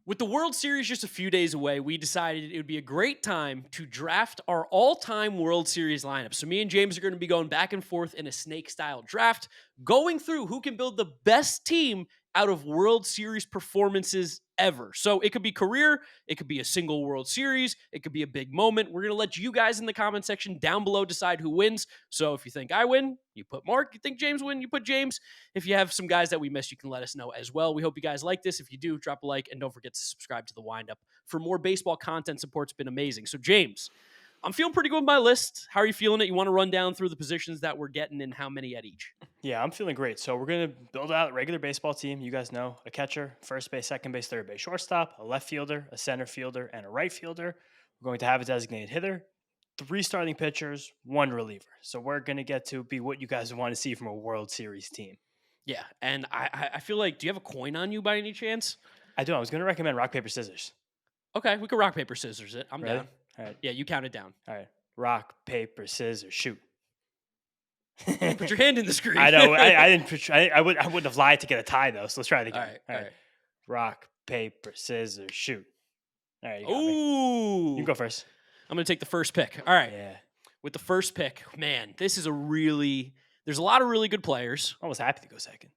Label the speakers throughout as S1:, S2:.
S1: With the World Series just a few days away, we decided it would be a great time to draft our all-time World Series lineup. So me and James are going to be going back and forth in a snake-style draft, going through who can build the best team out of World Series performances ever. So it could be career, it could be a single World Series, it could be a big moment. We're going to let you guys in the comment section down below decide who wins. So if you think I win, you put Mark. You think James win, you put James. If you have some guys that we missed, you can let us know as well. We hope you guys like this. If you do, drop a like and don't forget to subscribe to the Windup for more baseball content. Support's been amazing. So James, I'm feeling pretty good with my list. How are you feeling it? You want to run down through the positions that we're getting and how many at each?
S2: Yeah, I'm feeling great. So we're gonna build out a regular baseball team. You guys know a catcher, first base, second base, third base, shortstop, a left fielder, a center fielder, and a right fielder. We're going to have a designated hitter, three starting pitchers, one reliever. So we're gonna get to be what you guys want to see from a World Series team.
S1: Yeah, and I feel like, do you have a coin on you by any chance?
S2: I do. I was gonna recommend rock paper scissors.
S1: Okay, we could rock paper scissors it. I'm
S2: Ready?
S1: down.
S2: All right.
S1: Yeah, you count it down.
S2: All right. Rock paper scissors shoot.
S1: You put your hand in the screen.
S2: I know. I didn't. I wouldn't have lied to get a tie though. So let's try it
S1: All
S2: again.
S1: right,
S2: All
S1: all
S2: right.
S1: right.
S2: Rock paper scissors shoot. All right. You got me. You
S1: Ooh,
S2: can go first.
S1: I'm gonna take the first pick. All right.
S2: Yeah.
S1: With the first pick, man, this is there's a lot of really good players.
S2: I was happy to go second.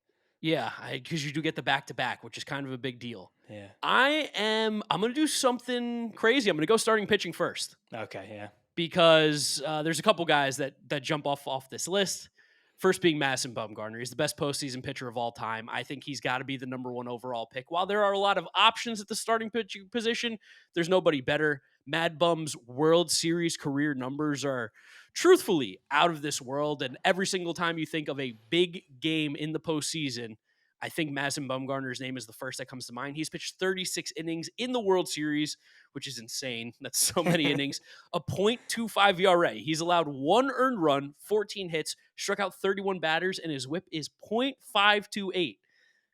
S1: Yeah, because you do get the back to back, which is kind of a big deal.
S2: Yeah.
S1: I'm going to do something crazy. I'm going to go starting pitching first
S2: Okay. Yeah.
S1: because there's a couple guys that jump off this list. First being Madison Bumgarner. He's the best postseason pitcher of all time. I think he's got to be the number one overall pick. While there are a lot of options at the starting pitching position, there's nobody better. Mad Bum's World Series career numbers are truthfully out of this world. And every single time you think of a big game in the postseason, I think Madison Bumgarner's name is the first that comes to mind. He's pitched 36 innings in the World Series, which is insane. That's so many innings. A .25 ERA. He's allowed one earned run, 14 hits, struck out 31 batters, and his whip is .528.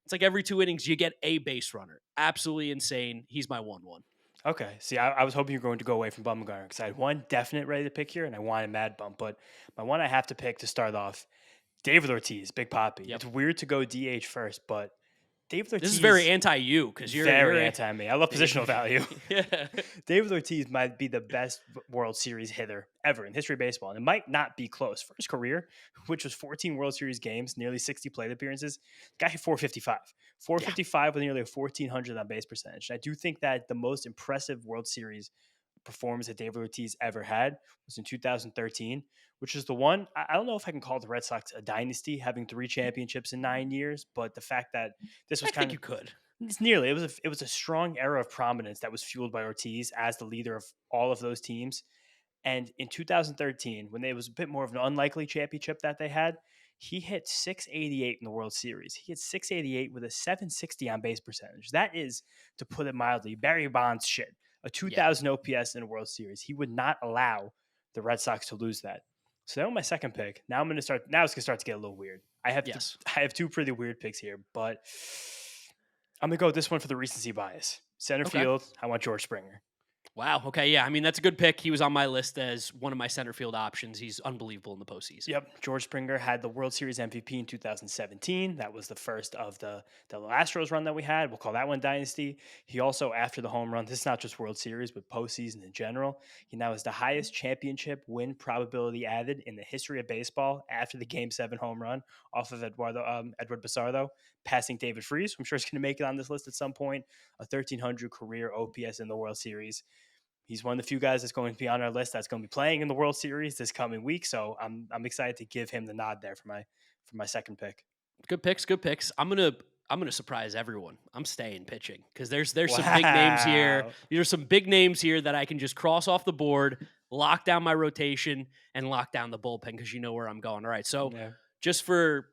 S1: It's like every two innings you get a base runner. Absolutely insane. He's my 1-1.
S2: Okay. See, I was hoping you were going to go away from Bumgarner because I had one definite ready to pick here, and I wanted Mad Bum. But my one I have to pick to start off, David Ortiz, Big Poppy.
S1: Yep.
S2: It's weird to go DH first, but David Ortiz
S1: This is very anti-you because you're
S2: very anti me. I love positional value.
S1: Yeah.
S2: David Ortiz might be the best World Series hitter ever in history of baseball, and it might not be close. For his career, which was 14 World Series games, nearly 60 plate appearances, the guy hit 455. 455 with nearly a 1,400 on base percentage. And I do think that the most impressive World Series performance that David Ortiz ever had was in 2013, which is the one. I don't know if I can call the Red Sox a dynasty, having three championships in 9 years, but the fact that this was
S1: I
S2: kind
S1: think
S2: of
S1: you could.
S2: it's nearly it was a strong era of prominence that was fueled by Ortiz as the leader of all of those teams. And in 2013, when it was a bit more of an unlikely championship that they had, he hit 688 in the World Series. He hit 688 with a 760 on base percentage. That is, to put it mildly, Barry Bonds shit. A
S1: Yeah.
S2: 2,000 OPS in a World Series. He would not allow the Red Sox to lose that. So that was my second pick. Now I'm going to start. Now it's going to start to get a little weird.
S1: Yes.
S2: I have two pretty weird picks here, but I'm going to go with this one for the recency bias. Center
S1: Okay.
S2: field, I want George Springer.
S1: Wow. Okay. Yeah. I mean, that's a good pick. He was on my list as one of my center field options. He's unbelievable in the postseason.
S2: Yep, George Springer had the World Series MVP in 2017. That was the first of the Astros run that we had. We'll call that one dynasty. He also, after the home run, this is not just World Series, but postseason in general. He now has the highest championship win probability added in the history of baseball after the Game 7 home run off of Edward Basardo, passing David Freese. I'm sure he's going to make it on this list at some point. A 1,300 career OPS in the World Series. He's one of the few guys that's going to be on our list that's going to be playing in the World Series this coming week. So I'm excited to give him the nod there for my second pick.
S1: Good picks. Good picks. I'm gonna surprise everyone. I'm staying pitching because there's some big names here.
S2: Wow.
S1: There's some big names here that I can just cross off the board, lock down my rotation, and lock down the bullpen because you know where I'm going. All right. So
S2: Yeah,
S1: just for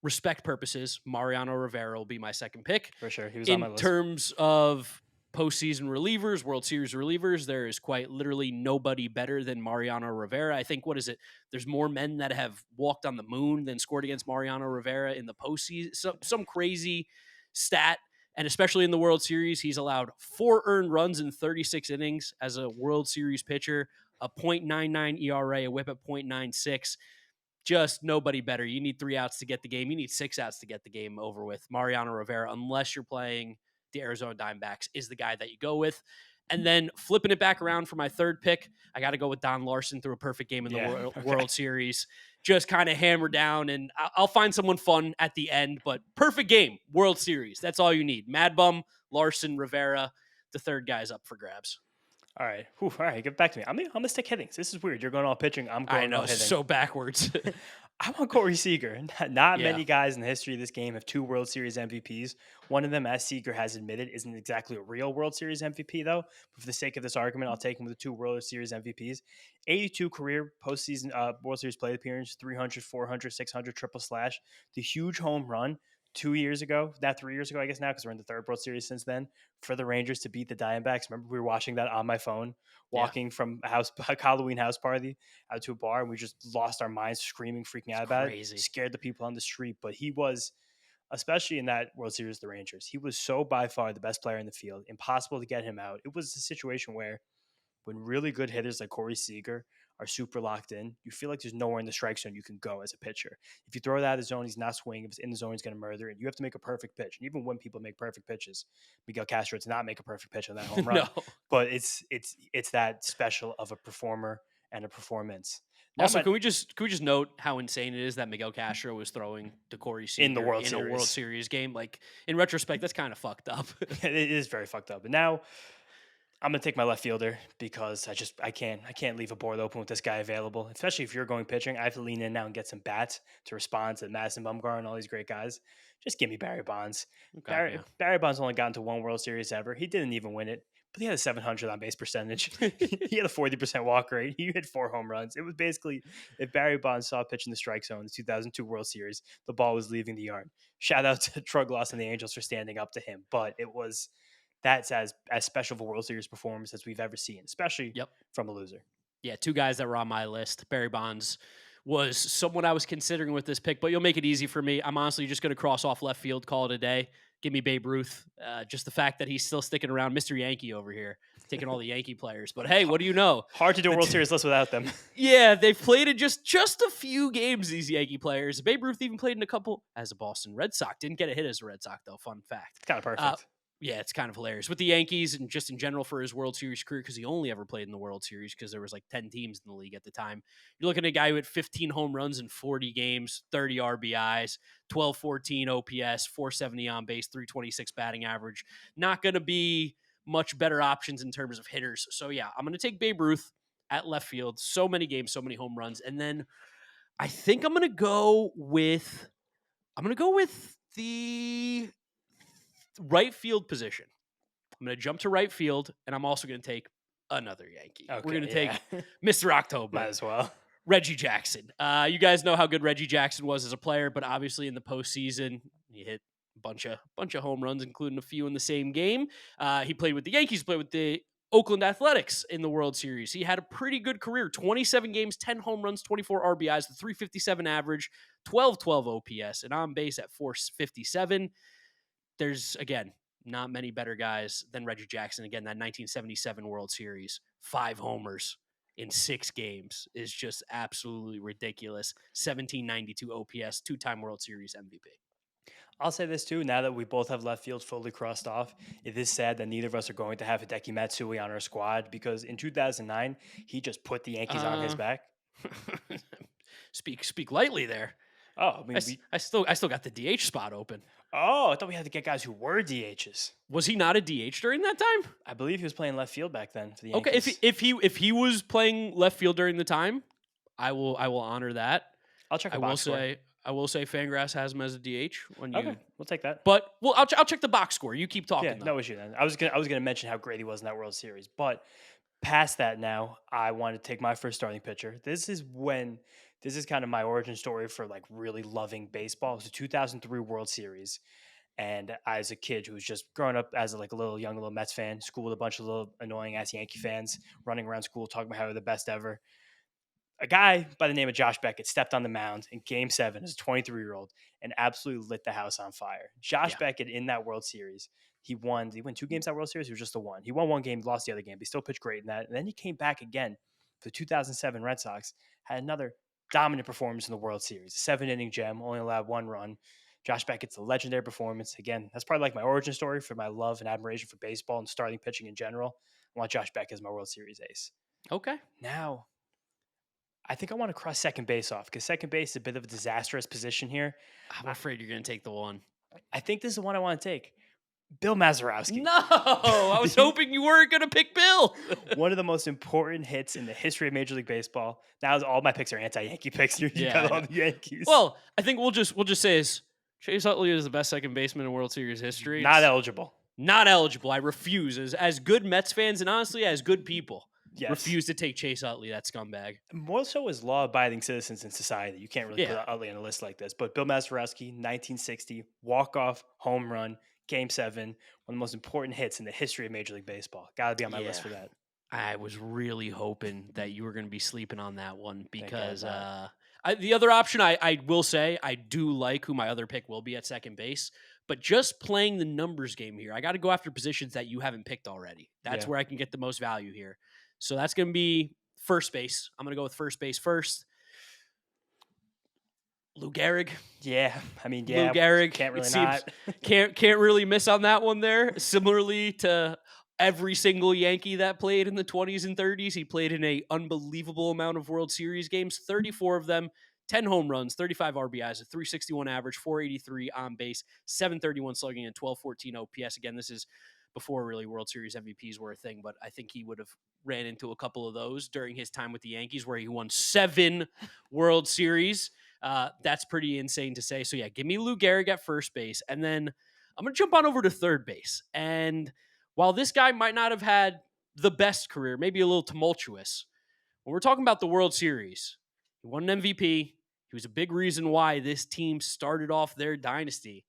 S1: respect purposes, Mariano Rivera will be my second pick.
S2: for sure. He was on my
S1: In
S2: list.
S1: terms of postseason relievers, World Series relievers, there is quite literally nobody better than Mariano Rivera. I think, what is it? There's more men that have walked on the moon than scored against Mariano Rivera in the postseason. Some crazy stat. And especially in the World Series, he's allowed 4 earned runs in 36 innings as a World Series pitcher, a .99 ERA, a whip at .96. Just nobody better. You need 3 outs to get the game. You need 6 outs to get the game over with. Mariano Rivera, unless you're playing the Arizona Diamondbacks is the guy that you go with. And then flipping it back around for my third pick, I got to go with Don Larson through a perfect game in the
S2: Yeah. Okay.
S1: World Series. Just kind of hammer down, and I'll find someone fun at the end. But perfect game, World Series. That's all you need. Mad Bum, Larson, Rivera. The third guy's up for grabs.
S2: All right. Whew, all right. Get back to me. I'm gonna stick hitting. This is weird. You're going all pitching. I'm
S1: I
S2: going
S1: know,
S2: all hitting.
S1: so backwards.
S2: I want Corey Seager. Not
S1: Yeah.
S2: many guys in the history of this game have two World Series MVPs. One of them, as Seager has admitted, isn't exactly a real World Series MVP, though. But for the sake of this argument, I'll take him with the two World Series MVPs. 82 career postseason World Series plate appearance, 300, 400, 600, triple slash. The huge home run 2 years ago, not 3 years ago, I guess now, because we're in the third World Series since then, for the Rangers to beat the Diamondbacks. Remember, we were watching that on my phone,
S1: Yeah.
S2: walking from a Halloween house party out to a bar, and we just lost our minds screaming, freaking
S1: It's
S2: out about it,
S1: crazy.
S2: scared the people on the street. But he was, especially in that World Series, the Rangers, he was so by far the best player in the field. Impossible to get him out. It was a situation where when really good hitters like Corey Seager are super locked in, you feel like there's nowhere in the strike zone you can go as a pitcher. If you throw it out of the zone, he's not swinging. If it's in the zone, he's going to murder it. You have to make a perfect pitch. And even when people make perfect pitches, Miguel Castro did not make a perfect pitch on that home
S1: No.
S2: run. But it's that special of a performer and a performance. Now,
S1: Also,
S2: my,
S1: can we just note how insane it is that Miguel Castro was throwing to Corey
S2: in the
S1: Seager
S2: World
S1: in a World
S2: Series,
S1: Series game? Like, in retrospect, that's kind of fucked up.
S2: it is very fucked up. And now I'm gonna take my left fielder because I can't leave a board open with this guy available. Especially if you're going pitching, I have to lean in now and get some bats to respond to Madison Bumgarner and all these great guys. Just give me Barry Bonds.
S1: Okay,
S2: Barry
S1: yeah.
S2: Barry Bonds only gotten to one World Series ever. He didn't even win it, but he had a 700 on base percentage. He had a 40% walk rate. He hit 4 home runs. It was basically if Barry Bonds saw a pitch in the strike zone in the 2002 World Series, the ball was leaving the yard. Shout out to Trugloss and the Angels for standing up to him, but it was that's as special of a World Series performance as we've ever seen, especially
S1: Yep.
S2: from a loser.
S1: Yeah, two guys that were on my list. Barry Bonds was someone I was considering with this pick, but you'll make it easy for me. I'm honestly just going to cross off left field, call it a day. Give me Babe Ruth. Just the fact that he's still sticking around, Mr. Yankee over here, taking all the Yankee players. But hey, what do you know?
S2: Hard to do a
S1: The
S2: World
S1: t-
S2: Series list without them.
S1: yeah, they've played in just a few games. These Yankee players. Babe Ruth even played in a couple as a Boston Red Sox. Didn't get a hit as a Red Sox though. Fun fact.
S2: It's kind of
S1: Uh,
S2: perfect.
S1: yeah, it's kind of hilarious with the Yankees and just in general for his World Series career because he only ever played in the World Series because there was like 10 teams in the league at the time. You're looking at a guy who had 15 home runs in 40 games, 30 RBIs, 1214 OPS, 470 on base, 326 batting average. Not going to be much better options in terms of hitters. So yeah, I'm going to take Babe Ruth at left field. So many games, so many home runs. And then I think I'm going to go with the right field position. I'm going to jump to right field, and I'm also going to take another Yankee. We're going to
S2: Okay,
S1: take
S2: yeah.
S1: Mr.
S2: Might
S1: October,
S2: as well.
S1: Reggie Jackson. You guys know how good Reggie Jackson was as a player, but obviously in the postseason, he hit a bunch of home runs, including a few in the same game. He played with the Yankees, played with the Oakland Athletics in the World Series. He had a pretty good career: 27 games, 10 home runs, 24 RBIs, the 357 average, 1212 OPS, and on base at 457. There's again not many better guys than Reggie Jackson. Again, that 1977 World Series, 5 homers in 6 games is just absolutely ridiculous. 1792 OPS, two-time World Series MVP.
S2: I'll say this too. Now that we both have left field fully crossed off, it is sad that neither of us are going to have Hideki Matsui on our squad because in 2009 he just put the Yankees on his
S1: Uh,
S2: back.
S1: speak lightly there.
S2: Oh, I
S1: I,
S2: mean,
S1: s- I still got the DH spot open.
S2: I thought we had to get guys who were DHs.
S1: Was he not a DH during that time?
S2: I believe he was playing left field back then for the
S1: Okay,
S2: Yankees.
S1: if he was playing left field during the time, I will honor that.
S2: I'll check
S1: I
S2: a
S1: will
S2: box score.
S1: say I will say Fangraphs has him as a DH when you.
S2: Okay, we'll take that.
S1: But well, I'll check the box score. You keep talking
S2: Yeah,
S1: though.
S2: no issue then. I was gonna mention how great he was in that World Series, but past that now, I want to take my first starting pitcher. This is kind of my origin story for like really loving baseball. It was the 2003 World Series, and as a kid who was just growing up as like a little young little Mets fan, school with a bunch of little annoying ass Yankee fans running around school talking about how they're the best ever. A guy by the name of Josh Beckett stepped on the mound in Game 7 as a 23-year-old and absolutely lit the house on fire. Josh
S1: Yeah.
S2: Beckett in that World Series, he won 2 games that World Series. He was just the one. He won one game, lost the other game. But he still pitched great in that. And then he came back again for the 2007 Red Sox, had another dominant performance in the World Series. A 7-inning gem, only allowed 1 run. Josh Beckett's a legendary performance. Again, that's probably like my origin story for my love and admiration for baseball and starting pitching in general. I want Josh Beckett as my World Series ace.
S1: Okay.
S2: Now, I think I want to cross second base off because second base is a bit of a disastrous position here.
S1: I'm
S2: I,
S1: afraid you're going to take the one.
S2: I think this is the one I want to take. Bill Mazeroski.
S1: No, I was hoping you weren't going to pick Bill.
S2: One of the most important hits in the history of Major League Baseball. Now all my picks are anti-Yankee picks. You
S1: Yeah, I
S2: got all
S1: know.
S2: the Yankees.
S1: Well, I think we'll just say is Chase Utley is the best second baseman in World Series history.
S2: Not
S1: It's
S2: eligible.
S1: not eligible. I refuse. As good Mets fans and honestly as good people,
S2: Yes.
S1: refuse to take Chase Utley, that scumbag.
S2: More so as law-abiding citizens in society. You can't really put
S1: Yeah.
S2: Utley on a list like this. But Bill Mazeroski, 1960, walk-off, home run, Game 7, one of the most important hits in the history of Major League Baseball. Got to be on my list
S1: Yeah.
S2: for that.
S1: I was really hoping that you were going to be sleeping on that one
S2: Thank God
S1: because
S2: not.
S1: the other option I will say I do like who my other pick will be at second base, but just playing the numbers game here, I got to go after positions that you haven't picked already. That's
S2: Yeah.
S1: where I can get the most value here. So that's going to be first base. I'm going to go with first base first. Lou Gehrig.
S2: Yeah. I mean,
S1: Lou
S2: yeah.
S1: Gehrig.
S2: Can't really
S1: It seems
S2: not.
S1: can't really miss on that one there. Similarly to every single Yankee that played in the 20s and 30s, he played in a unbelievable amount of World Series games, 34 of them, 10 home runs, 35 RBIs, a 361 average, 483 on base, 731 slugging, and 1214 OPS. Again, this is before really World Series MVPs were a thing, but I think he would have ran into a couple of those during his time with the Yankees where he won 7 World Series. That's pretty insane to say. So yeah, give me Lou Gehrig at first base, and then I'm gonna jump on over to third base. And while this guy might not have had the best career, maybe a little tumultuous, when we're talking about the World Series, he won an MVP. He was a big reason why this team started off their dynasty.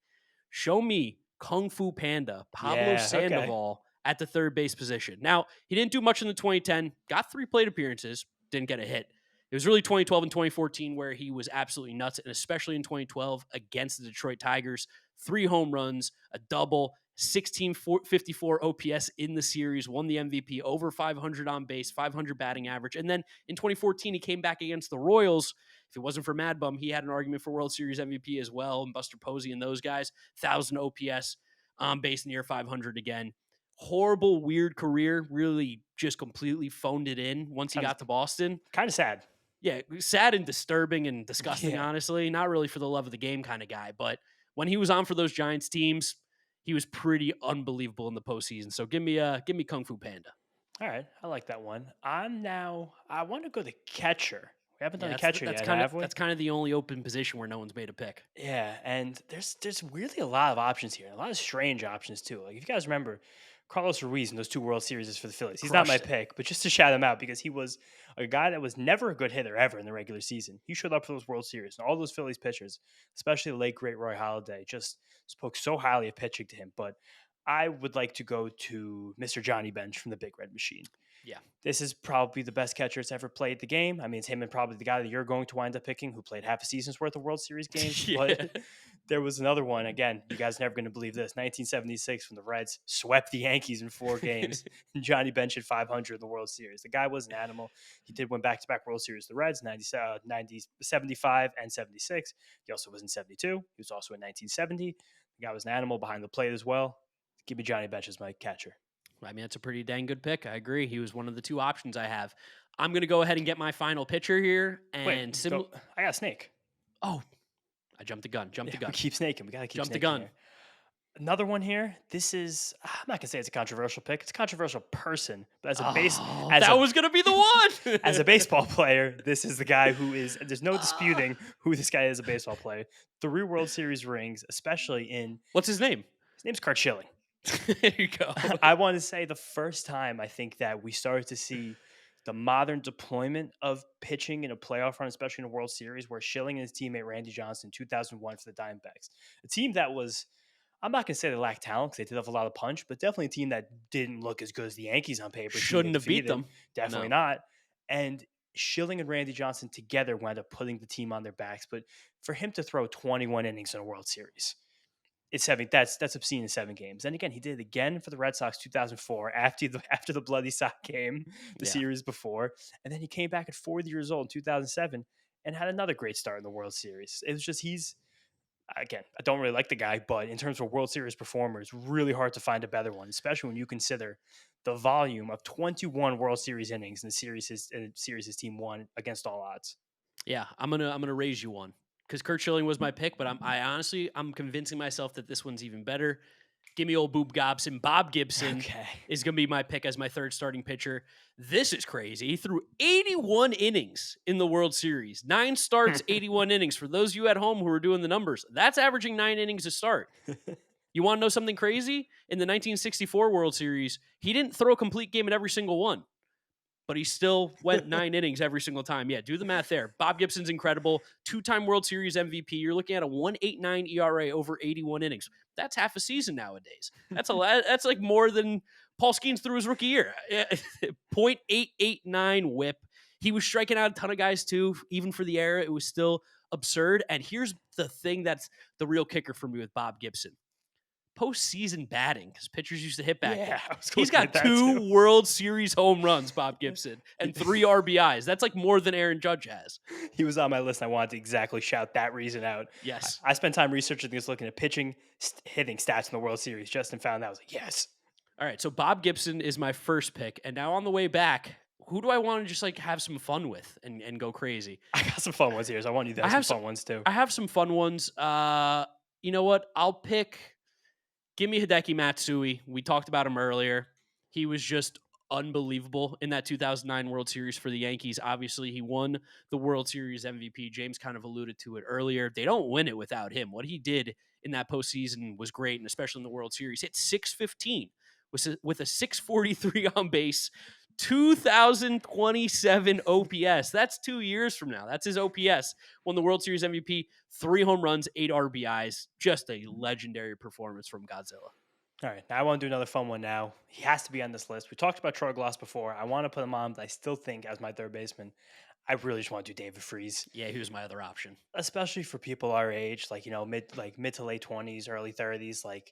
S1: Show me Kung Fu Panda, Pablo
S2: Yeah. Okay.
S1: Sandoval at the third base position. Now, he didn't do much in the 2010, got 3 plate appearances, didn't get a hit. It was really 2012 and 2014 where he was absolutely nuts, and especially in 2012 against the Detroit Tigers. 3 home runs, a double, 1654 OPS in the series, won the MVP, over 500 on base, 500 batting average. And then in 2014, he came back against the Royals. If it wasn't for Mad Bum, he had an argument for World Series MVP as well, and Buster Posey and those guys. 1,000 OPS on base, near 500 again. Horrible, weird career. Really just completely phoned it in once he
S2: Kind of,
S1: got to Boston.
S2: kind of sad.
S1: Yeah, sad and disturbing and disgusting,
S2: Yeah.
S1: honestly. Not really for the love of the game kind of guy, but when he was on for those Giants teams, he was pretty unbelievable in the postseason. So give me Kung Fu Panda.
S2: All right. I like that one. I want to go the catcher. We haven't
S1: Yeah,
S2: done the
S1: that's
S2: catcher
S1: that's
S2: yet,
S1: kind of
S2: have we?
S1: that's kind of the only open position where no one's made a pick.
S2: Yeah, and there's really a lot of options here, a lot of strange options too. Like if you guys remember, Carlos Ruiz in those 2 World Series for the Phillies. He's not my
S1: Crushed it.
S2: pick, but just to shout him out because he was a guy that was never a good hitter ever in the regular season. He showed up for those World Series, and all those Phillies pitchers, especially the late great Roy Halladay, just spoke so highly of pitching to him. But I would like to go to Mr. Johnny Bench from the Big Red Machine.
S1: Yeah.
S2: This is probably the best catcher that's ever played the game. I mean, it's him and probably the guy that you're going to wind up picking who played half a season's worth of World Series games.
S1: Yeah.
S2: But there was another one. Again, you guys are never going to believe this. 1976 from the Reds swept the Yankees in 4 games. And Johnny Bench hit 500 in the World Series. The guy was an animal. He did win back-to-back World Series with the Reds, 75 and 76. He also was in 72. He was also in 1970. The guy was an animal behind the plate as well. Give me Johnny Bench as my catcher.
S1: I mean, that's a pretty dang good pick. I agree. He was one of the 2 options I have. I'm going to go ahead and get my final pitcher here. And
S2: I got a snake.
S1: Oh, I jumped the gun. Jumped the
S2: We
S1: gun.
S2: keep snaking. We got to keep
S1: Jump the
S2: snaking
S1: gun.
S2: here. Another one here. This is I'm not gonna say it's a controversial pick. It's a controversial person, but
S1: Oh,
S2: as
S1: that
S2: a
S1: was going to be the one.
S2: as a baseball player, this is the guy who is. There's no disputing who this guy is. A baseball player, 3 World Series rings, especially in
S1: What's his name?
S2: his name's Curt Schilling.
S1: There you go.
S2: I want to say the first time I think that we started to see the modern deployment of pitching in a playoff run, especially in a World Series, where Schilling and his teammate Randy Johnson, 2001 for the Diamondbacks, a team that was. I'm not going to say they lacked talent because they did have a lot of punch, but definitely a team that didn't look as good as the Yankees on paper.
S1: Shouldn't have beat them.
S2: Definitely
S1: No.
S2: not. And Schilling and Randy Johnson together wound up putting the team on their backs. But for him to throw 21 innings in a World Series, that's obscene in 7 games. And again, he did it again for the Red Sox 2004 after the bloody sock game the
S1: Yeah.
S2: series before, and then he came back at 40 years old in 2007 and had another great start in the World Series. It was just Again, I don't really like the guy, but in terms of World Series performers, really hard to find a better one, especially when you consider the volume of 21 World Series innings in the series his team won against all odds.
S1: Yeah, I'm gonna raise you one because Kurt Schilling was my pick, but I honestly I'm convincing myself that this one's even better. Give me old Boob Gobson. Bob Gibson
S2: Okay.
S1: is going to be my pick as my third starting pitcher. This is crazy. He threw 81 innings in the World Series. 9 starts, 81 innings. For those of you at home who are doing the numbers, that's averaging 9 innings a start. You want to know something crazy? In the 1964 World Series, he didn't throw a complete game in every single one, but he still went 9 innings every single time. Yeah, do the math there. Bob Gibson's incredible. 2-time World Series MVP. You're looking at a 1.89 ERA over 81 innings. That's half a season nowadays. That's a lot. That's like more than Paul Skeens through his rookie year. 0.889 whip. He was striking out a ton of guys too, even for the era. It was still absurd. And here's the thing that's the real kicker for me with Bob Gibson: postseason batting, because pitchers used to hit back then.
S2: Yeah, I was going
S1: He's
S2: to hit
S1: got
S2: that too.
S1: 2 World Series home runs, Bob Gibson, and 3 RBIs. That's like more than Aaron Judge has.
S2: He was on my list. And I wanted to exactly shout that reason out.
S1: Yes.
S2: I spent time researching this, looking at pitching, hitting stats in the World Series. Justin found that. I was like, yes.
S1: All right. So Bob Gibson is my first pick. And now on the way back, who do I want to just like have some fun with and go crazy?
S2: I got some fun ones here, so I want you to have some fun ones too.
S1: I have some fun ones. You know what? I'll pick. Give me Hideki Matsui. We talked about him earlier. He was just unbelievable in that 2009 World Series for the Yankees. Obviously, he won the World Series MVP. James kind of alluded to it earlier. They don't win it without him. What he did in that postseason was great, and especially in the World Series. Hit 615 with a 643 on base, 2027 OPS. That's 2 years from now. That's his OPS. Won the World Series MVP, 3 home runs, 8 RBIs. Just a legendary performance from Godzilla.
S2: All right, now I want to do another fun one now. He has to be on this list. We talked about Troy Glass before. I want to put him on, but I still think as my third baseman, I really just want to do David Freese,
S1: Yeah, he was my other option.
S2: especially for people our age, like mid to late 20s, early 30s. Like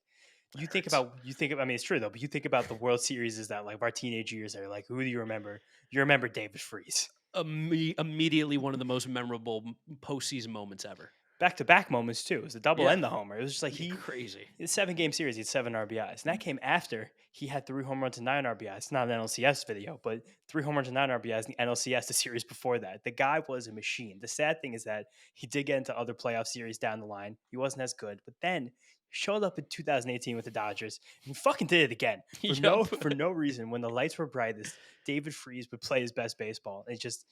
S1: That hurts.
S2: I mean, it's true though, but you think about the World Series is that like our teenage years are like, who do you remember? You remember David Freese.
S1: Immediately one of the most memorable postseason moments ever.
S2: Back-to-back moments too. It was the double
S1: Yeah,
S2: and the homer. It was just like
S1: yeah, crazy.
S2: in a 7 game series, he had 7 RBIs. And that came after he had 3 home runs and 9 RBIs. It's not an NLCS video, but 3 home runs and 9 RBIs in the NLCS the series before that. The guy was a machine. The sad thing is that he did get into other playoff series down the line. He wasn't as good, but then he showed up in 2018 with the Dodgers and he fucking did it again for
S1: Yup.
S2: for no reason. When the lights were brightest, David Freese would play his best baseball. It just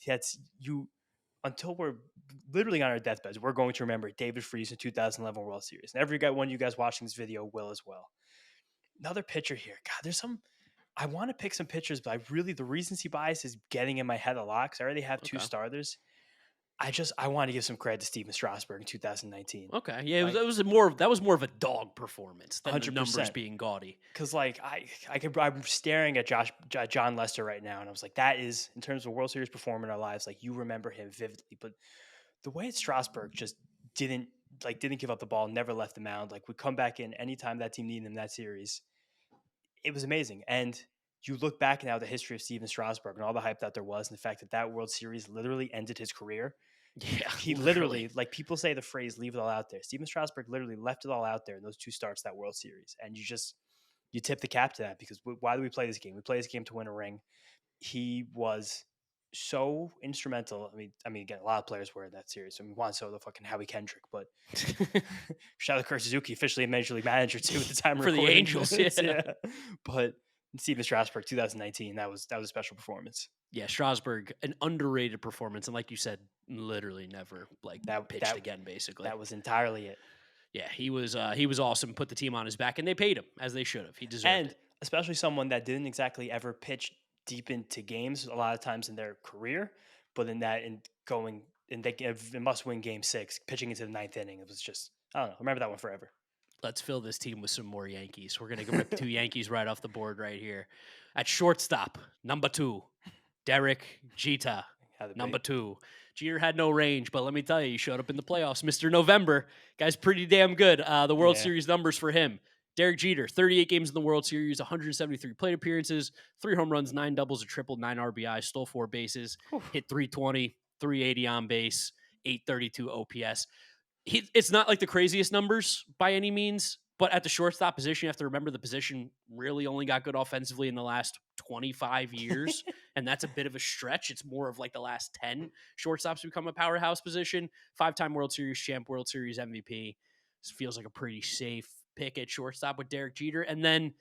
S2: that's you until we're literally on our deathbeds, we're going to remember David Freese in 2011 World Series. And every guy, one of you guys watching this video will as well. Another pitcher here. God, there's some. I want to pick some pitchers, but the recency bias is getting in my head a lot because I already have 2
S1: Okay.
S2: starters. I want to give some credit to Steven Strasburg in 2019.
S1: Okay. Yeah,
S2: Like,
S1: that was more of a dog performance than the numbers
S2: 100%.
S1: being gaudy.
S2: Because like I'm staring at John Lester right now, and I was like, that is in terms of World Series performer in our lives, like you remember him vividly. But the way Strasburg just didn't give up the ball, never left the mound, like would come back in anytime that team needed him in that series. It was amazing. And you look back now at the history of Steven Strasburg and all the hype that there was, and the fact that that World Series literally ended his career.
S1: Yeah,
S2: He literally, like people say the phrase "leave it all out there." Steven Strasburg literally left it all out there in those 2 starts that World Series, and you tip the cap to that because why do we play this game? We play this game to win a ring. He was so instrumental. I mean, again, a lot of players were in that series. I mean, Juan Soto, fucking Howie Kendrick, but shout out to Kurt Suzuki, officially a major league manager too at the time
S1: For the
S2: recording
S1: Angels,
S2: this.
S1: yeah.
S2: But Steven Strasburg, 2019, that was a special performance.
S1: Yeah, Strasburg, an underrated performance, and like you said, literally never like pitched again. Basically,
S2: That was entirely it.
S1: yeah, he was awesome. Put the team on his back, and they paid him as they should have. He deserved
S2: And
S1: it.
S2: especially someone that didn't exactly ever pitch deep into games a lot of times in their career, but they give a must win game 6, pitching into the 9th inning. It was just, I don't know. Remember that one forever.
S1: Let's fill this team with some more Yankees. We're gonna rip 2 Yankees right off the board right here. At shortstop, number 2, Derek Jeter.
S2: Had to be.
S1: Number 2. Jeter had no range, but let me tell you, he showed up in the playoffs. Mr. November. Guy's pretty damn good. The World
S2: Yeah.
S1: Series numbers for him. Derek Jeter, 38 games in the World Series, 173 plate appearances, 3 home runs, 9 doubles, a triple, 9 RBI, stole 4 bases,
S2: Whew.
S1: hit 320, 380 on base, 832 OPS. It's not like the craziest numbers by any means, but at the shortstop position, you have to remember the position really only got good offensively in the last 25 years. And that's a bit of a stretch. It's more of like the last 10 shortstops become a powerhouse position. 5-time World Series champ, World Series MVP. This feels like a pretty safe pick at shortstop with Derek Jeter. And then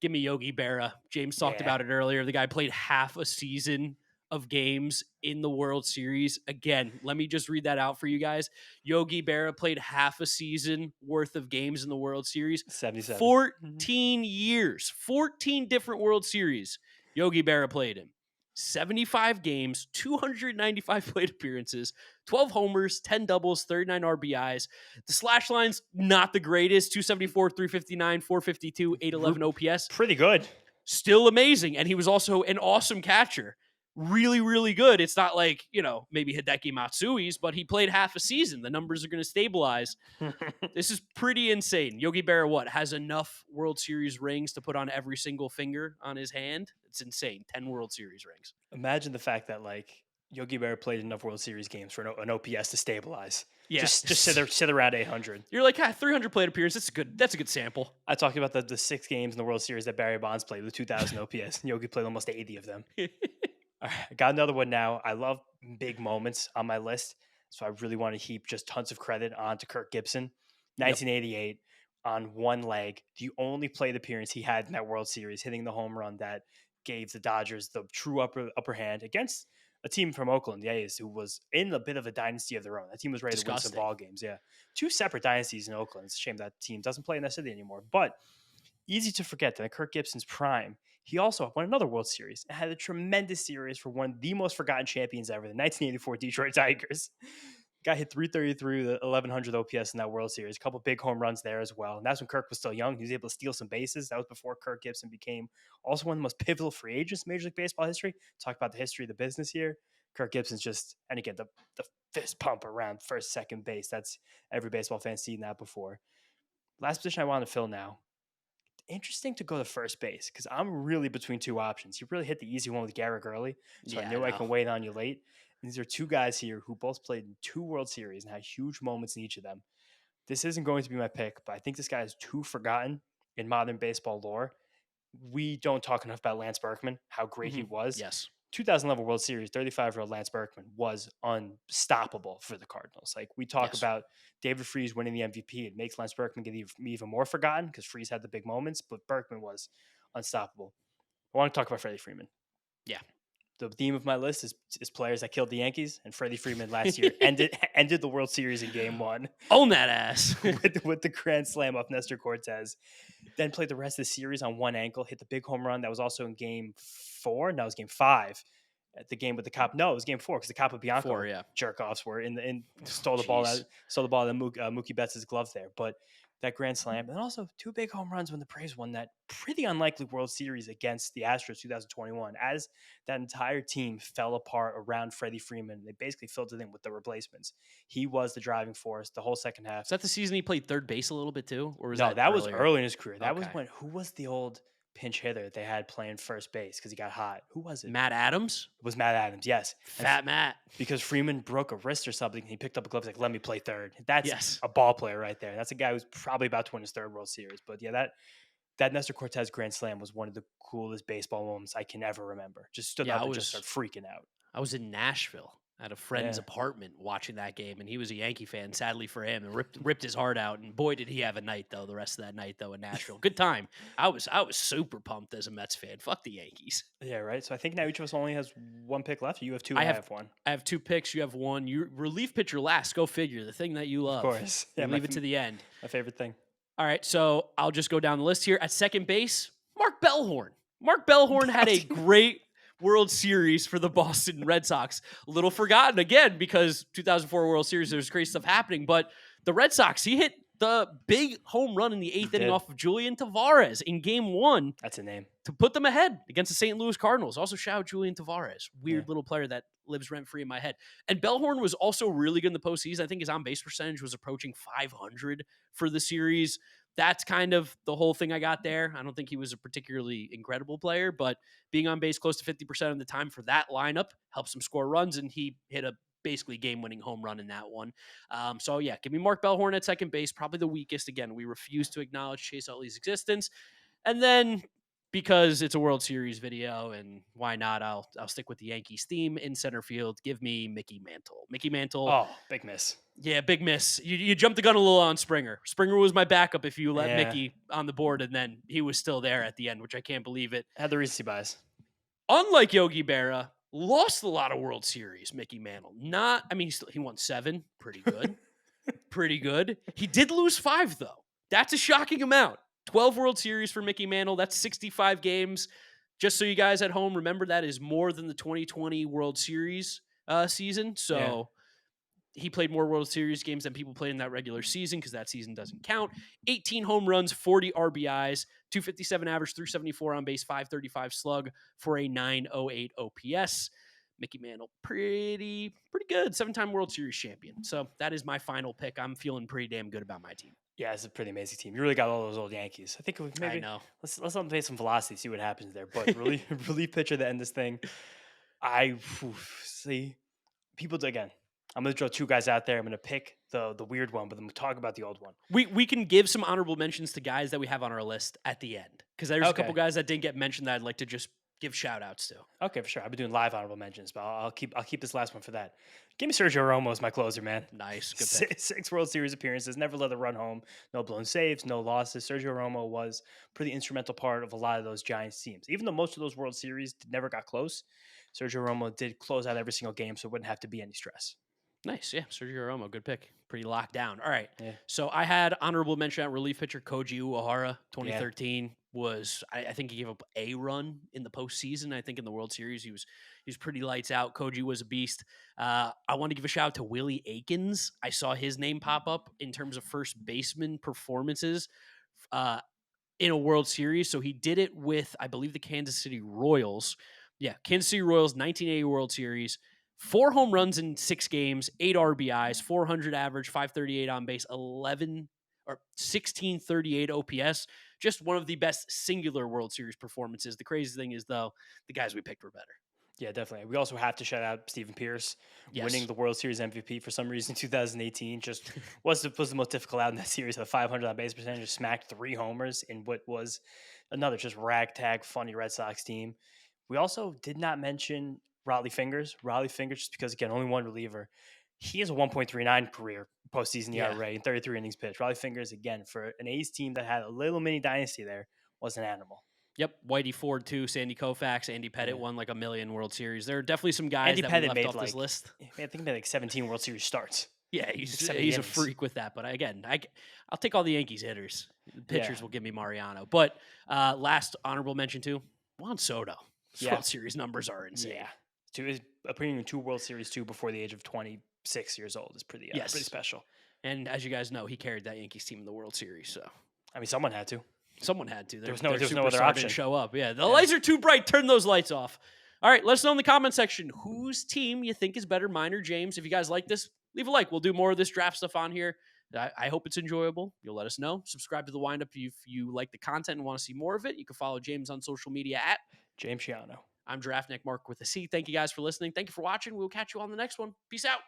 S1: give me Yogi Berra. James talked
S2: Yeah,
S1: about it earlier. The guy played half a season of games in the World Series. Again, let me just read that out for you guys. Yogi Berra played half a season worth of games in the World Series.
S2: 77. Mhm.
S1: 14 years, 14 different World Series Yogi Berra played in. 75 games, 295 plate appearances, 12 homers, 10 doubles, 39 RBIs. The slash line's not the greatest. 274, 359, 452, 811 OPS.
S2: Pretty good.
S1: Still amazing. And he was also an awesome catcher. Really, really good. It's not like, maybe Hideki Matsui's, but he played half a season. The numbers are going to stabilize. This is pretty insane. Yogi Berra, has enough World Series rings to put on every single finger on his hand? It's insane. 10 World Series rings.
S2: Imagine the fact that like Yogi Berra played enough World Series games for an OPS to stabilize.
S1: Yeah.
S2: Just sit around 800.
S1: You're like, 300 plate appearance. That's a good sample.
S2: I talked about the 6 games in the World Series that Barry Bonds played with 2,000 OPS. And Yogi played almost 80 of them. All right, I got another one now. I love big moments on my list, so I really want to heap just tons of credit onto Kirk Gibson.
S1: Yep.
S2: 1988 on one leg, the only plate appearance he had in that World Series, hitting the home run that gave the Dodgers the true upper hand against a team from Oakland, the A's, who was in a bit of a dynasty of their own. That team was ready to win some
S1: Disgusting.
S2: ball games. Yeah, 2 separate dynasties in Oakland. It's a shame that team doesn't play in that city anymore, but easy to forget that in Kirk Gibson's prime, he also won another World Series and had a tremendous series for one of the most forgotten champions ever, the 1984 Detroit Tigers. Guy hit 333 with 1100 OPS in that World Series. A couple big home runs there as well. And that's when Kirk was still young. He was able to steal some bases. That was before Kirk Gibson became also one of the most pivotal free agents in Major League Baseball history. Talk about the history of the business here. Kirk Gibson's just, and again, the fist pump around first, second base. That's every baseball fan seen that before. Last position I want to fill now. Interesting to go to first base because I'm really between two options. You really hit the easy one with Garrett Gurley, so I
S1: Yeah,
S2: knew I
S1: know.
S2: can wait on you late. And these are two guys here who both played in 2 World Series and had huge moments in each of them. This isn't going to be my pick, but I think this guy is too forgotten in modern baseball lore. We don't talk enough about Lance Berkman, how great he was.
S1: Yes.
S2: 2011 World Series, 35-year-old Lance Berkman was unstoppable for the Cardinals. Like we talk
S1: Yes.
S2: about David Freese winning the MVP, it makes Lance Berkman get even more forgotten because Freese had the big moments, but Berkman was unstoppable. I want to talk about Freddie Freeman.
S1: Yeah.
S2: The theme of my list is players that killed the Yankees, and Freddie Freeman last year ended the World Series in Game 1
S1: Own that ass.
S2: with the grand slam off Nestor Cortez. Then played the rest of the series on one ankle, hit the big home run that was also in Game 4. No, it was Game 5. At the game with the cop. No, it was Game 4 because the Capo Bianco
S1: 4, yeah.
S2: jerk offs were in stole the
S1: Jeez.
S2: ball out of Mookie Betts' glove there. But that grand slam, and also 2 big home runs when the Braves won that pretty unlikely World Series against the Astros 2021. As that entire team fell apart around Freddie Freeman, they basically filled it in with the replacements. He was the driving force the whole second half.
S1: Is that the season he played third base a little bit too, or was
S2: No, that was
S1: earlier?
S2: early in his career. That was
S1: Okay.
S2: when who was the old pinch hitter they had playing first base because he got hot? Who was it?
S1: Matt Adams?
S2: It was Matt Adams, yes. And
S1: Fat Matt.
S2: because Freeman broke a wrist or something. He picked up a glove. He's like, let me play third. That's
S1: Yes.
S2: a ball player right there. That's a guy who's probably about to win his 3rd World Series. But yeah, that Nestor Cortez grand slam was one of the coolest baseball moments I can ever remember. Just stood
S1: Yeah,
S2: up and just started freaking out.
S1: I was in Nashville at a friend's
S2: Yeah.
S1: apartment watching that game, and he was a Yankee fan, sadly for him, and ripped his heart out. And boy, did he have a night though. The rest of that night though in Nashville, good time. I was super pumped as a Mets fan. Fuck the Yankees.
S2: Yeah, right. So I think now each of us only has one pick left. You have 2.
S1: I
S2: I
S1: have-
S2: have one.
S1: I have 2 picks. You have 1. You relief pitcher last. Go figure. The thing that you love.
S2: Of course.
S1: You
S2: Yeah,
S1: leave it to the end.
S2: my favorite thing.
S1: All right, so I'll just go down the list here. At second base, Mark Bellhorn. Mark Bellhorn had a great World Series for the Boston Red Sox. A little forgotten again because 2004 World Series, there's great stuff happening. But the Red Sox, he hit the big home run in the 8th inning
S2: did.
S1: off of Julian Tavares in Game 1
S2: That's a name.
S1: to put them ahead against the St. Louis Cardinals. Also, shout out Julian Tavares. Weird
S2: Yeah.
S1: little player that lives rent-free in my head. And Bellhorn was also really good in the postseason. I think his on-base percentage was approaching 500 for the series. That's kind of the whole thing I got there. I don't think he was a particularly incredible player, but being on base close to 50% of the time for that lineup helps him score runs, and he hit a basically game-winning home run in that one. So yeah, give me Mark Bellhorn at second base, probably the weakest. Again, we refuse to acknowledge Chase Utley's existence. And then because it's a World Series video and why not, I'll stick with the Yankees theme in center field. Give me Mickey Mantle. Mickey Mantle,
S2: Oh, big miss.
S1: yeah, big miss. You jumped the gun a little on Springer. Springer was my backup if you let
S2: Yeah,
S1: Mickey on the board, and then he was still there at the end, which I can't believe it.
S2: had the recency bias.
S1: Unlike Yogi Berra, lost a lot of World Series. Mickey Mantle, not. I mean, he won 7, pretty good, pretty good. He did lose 5 though. That's a shocking amount. 12 World Series for Mickey Mantle. That's 65 games. Just so you guys at home remember, that is more than the 2020 World Series season.
S2: Yeah.
S1: So he played more World Series games than people played in that regular season because that season doesn't count. 18 home runs, 40 RBIs, 257 average, 374 on base, 535 slug for a 908 OPS. Mickey Mantle, pretty good. 7-time World Series champion. So that is my final pick. I'm feeling pretty damn good about my team.
S2: Yeah, it's a pretty amazing team. You really got all those old Yankees. I think
S1: I
S2: maybe
S1: know.
S2: let's let them play some velocity, see what happens there. But really, relief pitcher to end this thing. I see people again. I'm gonna throw 2 guys out there. I'm gonna pick the weird one, but I'm gonna talk about the old one.
S1: We can give some honorable mentions to guys that we have on our list at the end because there's a couple
S2: Okay.
S1: guys that didn't get mentioned that I'd like to just give shout outs to.
S2: Okay, for sure. I've been doing live honorable mentions, but I'll keep this last one for that. Give me Sergio Romo as my closer, man.
S1: Nice. Good pick.
S2: 6 World Series appearances, never let a run home, no blown saves, no losses. Sergio Romo was pretty instrumental part of a lot of those Giants teams. Even though most of those World Series never got close, Sergio Romo did close out every single game, so it wouldn't have to be any stress.
S1: Nice. Yeah. Sergio Romo. Good pick. Pretty locked down. All right.
S2: Yeah,
S1: So I had honorable mention at relief pitcher Koji Uehara.
S2: yeah,
S1: 2013 was, I think he gave up a run in the postseason. I think in the World Series, he was pretty lights out. Koji was a beast. I want to give a shout out to Willie Aikens. I saw his name pop up in terms of first baseman performances. Uh, in a World Series. So he did it with, I believe, the Kansas City Royals. Yeah, Kansas City Royals, 1980 World Series. 4 home runs in 6 games, 8 RBIs, 400 average, 538 on base, 11 or 1638 OPS. Just one of the best singular World Series performances. The crazy thing is, though, the guys we picked were better.
S2: yeah, definitely. We also have to shout out Stephen Pierce winning
S1: Yes.
S2: the World Series MVP for some reason. 2018 just was the most difficult out in that series. A 500 on base percentage, smacked 3 homers in what was another just ragtag funny Red Sox team. We also did not mention Raleigh Fingers. Raleigh Fingers, just because again, only one reliever. He has a 1.39 career postseason
S1: Yeah.
S2: ERA in 33 innings pitched. Raleigh Fingers, again, for an A's team that had a little mini dynasty there, was an animal.
S1: Yep. Whitey Ford, too. Sandy Koufax. Andy Pettit
S2: Yeah.
S1: won like a million World Series. There are definitely some guys
S2: Andy
S1: that we
S2: Pettit
S1: left
S2: made
S1: off this
S2: like,
S1: list.
S2: I think he made like 17 World Series starts.
S1: Yeah,
S2: Like
S1: he's
S2: 70
S1: he's a
S2: innings.
S1: freak with that. But again, I'll take all the Yankees hitters. The pitchers
S2: Yeah.
S1: will give me Mariano. But last honorable mention too, Juan Soto. His
S2: Yeah.
S1: World Series numbers are insane.
S2: Yeah. Appearing in 2 World Series too before the age of 26 years old is pretty
S1: Yes.
S2: special.
S1: And as you guys know, he carried that Yankees team in the World Series. So
S2: I mean, someone had to.
S1: someone had to.
S2: There was
S1: Their
S2: no other
S1: superstar
S2: option.
S1: didn't show up. Yeah, the
S2: Yeah.
S1: lights are too bright. Turn those lights off. All right, let us know in the comment section whose team you think is better, mine or James. If you guys like this, leave a like. We'll do more of this draft stuff on here. I hope it's enjoyable. You'll let us know. Subscribe to the Windup if you like the content and want to see more of it. You can follow James on social media at
S2: James Shiano.
S1: I'm Draft Nick Mark with a C. Thank you guys for listening. Thank you for watching. We'll catch you on the next one. Peace out.